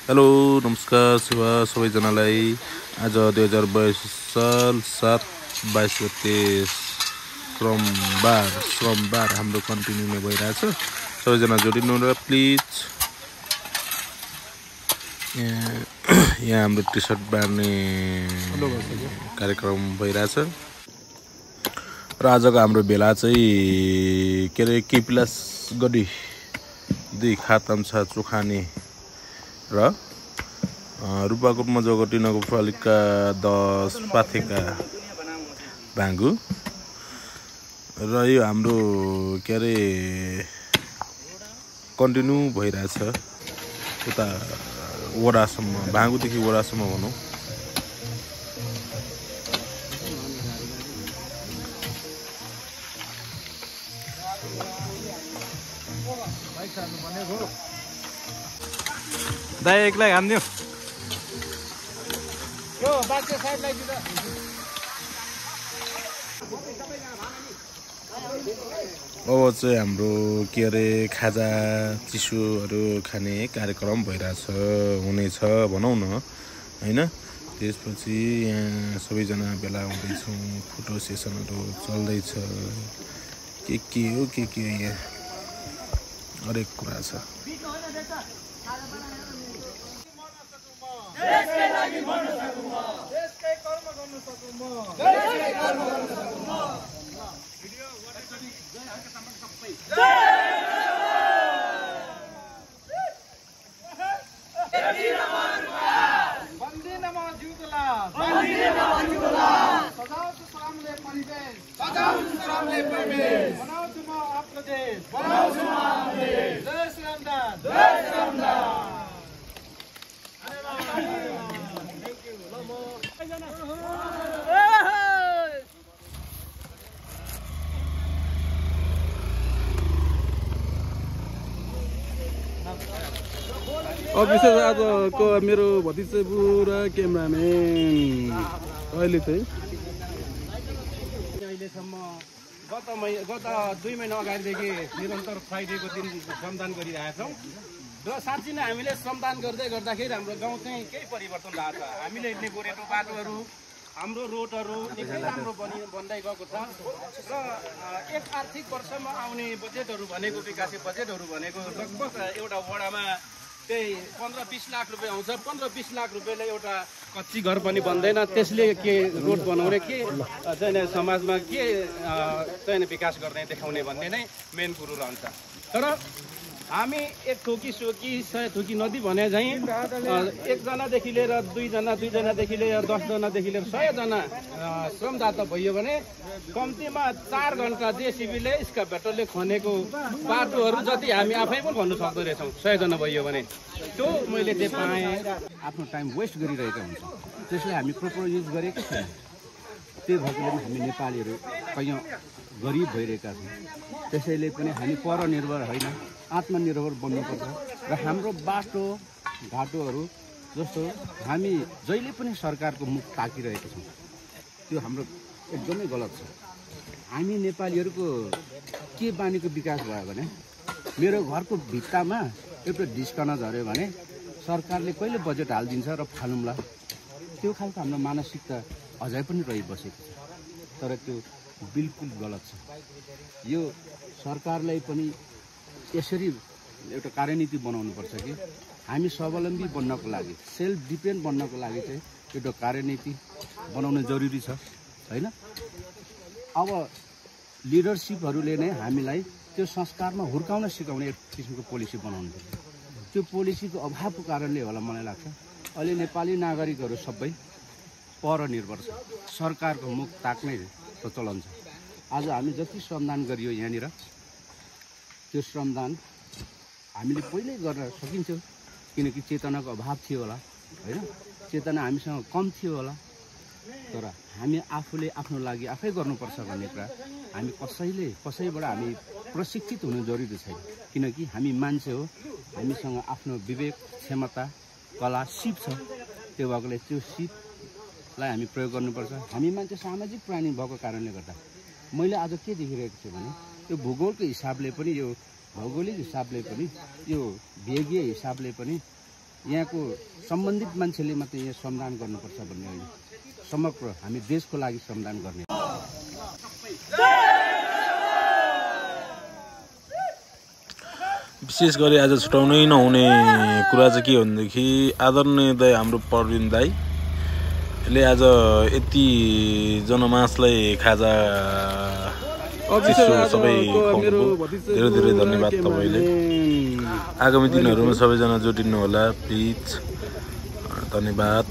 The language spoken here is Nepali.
हेलो नमस्कार शिवा सबैजनालाई आज 2022 साल 7/22 गते श्रमबार हाम्रो कन्टिन्यू नै भइरहेछ। सबैजना जोडिनु र प्लिज। यहाँ हाम्रो टी सर्ट बार्ने कार्यक्रम भइरहेछ र आजको हाम्रो भेला चाहिँ के अरे केपिलास गढी 2 खाताम्छा चोखाने र रूपाकोटमा जोगटी नगरपालिका 10 पाथेका भाङ्गु र यो हाम्रो के अरे कन्टिन्यू भइरहेछ उता वडासम्म, भाङ्गुदेखि वडासम्म भनौँ। दाइ एकलाई हान्दियो अब चाहिँ हाम्रो के अरे खाजा चिसोहरू खाने कार्यक्रम भइरहेछ हुनेछ भनौँ न हैन। त्यसपछि यहाँ सबैजना भेला हुँदैछौँ, फोटो सेसनहरू चल्दैछ, के हो यहाँ हरेक कुरा छ। देशकै लागि मर्न सकौँ म, देशकै कर्म गर्न सकौँ म, देशकै कर्म गर्न सकौँ म। भिडियो वाटसएप जय हरका सम्मान सबै जय यति नमनका बन्दी नमा जुगला बन्दी नमा जुगला सजाउँछु श्रमले परिवेश सजाउँछु श्रमले परिवेश बनाउँछु म आफ्नो देश बनाउँछु म आफ्नो देश। जय श्री रामदास जय श्री रामदास। विशेष आजको मेरो भतिजा पुरा क्यामेराम्यान अहिले चाहिँ अहिलेसम्म गत 2 महिना अगाडिदेखि निरन्तर फ्राइडेको दिन श्रमदान गरिरहेछौँ र साँच्चै नै हामीले श्रमदान गर्दाखेरि हाम्रो गाउँ चाहिँ केही परिवर्तन भएको छ। हामीले हिँड्ने गोरेटो बाटोहरू, हाम्रो रोडहरू निकै राम्रो बन्दै गएको छ र एक आर्थिक वर्षमा आउने बजेटहरू भनेको विकासे बजेटहरू भनेको लगभग एउटा वडामा त्यही 15-20 लाख रुपियाँ आउँछ। 15-20 लाख रुपियाँले एउटा कच्ची घर पनि बन्दैन। त्यसले के रोड बनाउने, के चाहिँ समाजमा के चाहिँ विकास गर्ने देखाउने भन्ने नै मेन कुरो रहन्छ। तर हामी एक थोकी सोकी 100 थोकी नदी भने चाहिँ एकजनादेखि लिएर 2जनादेखि लिएर 10जनादेखि लिएर 100जना श्रमदाता भइयो भने कम्तीमा 4 घन्टा जेसिबीले स्काभेटरले खनेको बाटोहरू जति हामी आफै पनि खन्नु सक्दो रहेछौँ 100जना भइयो भने। त्यो मैले चाहिँ पाएँ। आफ्नो टाइम वेस्ट गरिरहेका हुन्छ, त्यसलाई हामी प्रोपर युज गरेको छैन। त्यही भएकोले हामी नेपालीहरू कैयौँ गरिब भइरहेका छौँ। त्यसैले पनि हामी परनिर्भर होइन, आत्मनिर्भर बन्नुपर्छ र हाम्रो बाटो घाटोहरू जस्तो हामी जहिले पनि सरकारको मुख ताकिरहेका छौँ, त्यो हाम्रो एकदमै गलत छ। हामी नेपालीहरूको के बानीको विकास भयो भने मेरो घरको भित्तामा एउटा ढिस्कन झऱ्यो भने सरकारले कहिले बजेट हालिदिन्छ र फालौँला, त्यो खालको हाम्रो मानसिकता अझै पनि रहिबसेको छ। तर त्यो बिल्कुल गलत छ। यो सरकारलाई पनि यसरी एउटा कार्यनीति बनाउनुपर्छ कि हामी स्वावलम्बी बन्नको लागि, सेल्फ डिपेन्ड बन्नको लागि चाहिँ एउटा कार्यनीति बनाउन जरुरी छ हैन। अब लिडरसिपहरूले नै हामीलाई त्यो संस्कारमा हुर्काउन सिकाउने एक किसिमको पोलिसी बनाउनु पर्छ। त्यो पोलिसीको अभावको कारणले होला मलाई लाग्छ अहिले नेपाली नागरिकहरू सबै परनिर्भर छ, सरकारको मुख ताक्ने चलन छ। आज हामी जति श्रमदान गरियो यहाँनिर, त्यो श्रमदान हामीले पहिल्यै गर्न सकिन्थ्यो, किनकि चेतनाको अभाव थियो होला हैन, चेतना हामीसँग कम थियो होला। तर हामी आफूले आफ्नो लागि आफै गर्नुपर्छ भन्ने कुरा हामी कसैबाट हामी प्रशिक्षित हुनु जरुरी छैन। किनकि हामी मान्छे हो, हामीसँग आफ्नो विवेक, क्षमता, कला, सिप छ। त्यो भएकोले त्यो सिपलाई हामी प्रयोग गर्नुपर्छ। हामी मान्छे सामाजिक प्राणी भएको कारणले गर्दा मैले आज के देखिरहेको छु भने यो भूगोलको हिसाबले पनि, यो भौगोलिक हिसाबले पनि, यो भेगीय हिसाबले पनि यहाँको सम्बन्धित मान्छेले मात्रै यहाँ श्रमदान गर्नुपर्छ भन्ने होइन, समग्र हामी देशको लागि श्रमदान गर्ने। विशेष गरी आज छुटाउनै नहुने कुरा चाहिँ के भनेदेखि आदरणीय दाइ हाम्रो प्रवीण दाइले आज यति जनमासलाई खाजा सबै धेरै धेरै धन्यवाद तपाईँले। आगामी दिनहरूमा सबैजना जोडिनु होला प्लिज। धन्यवाद।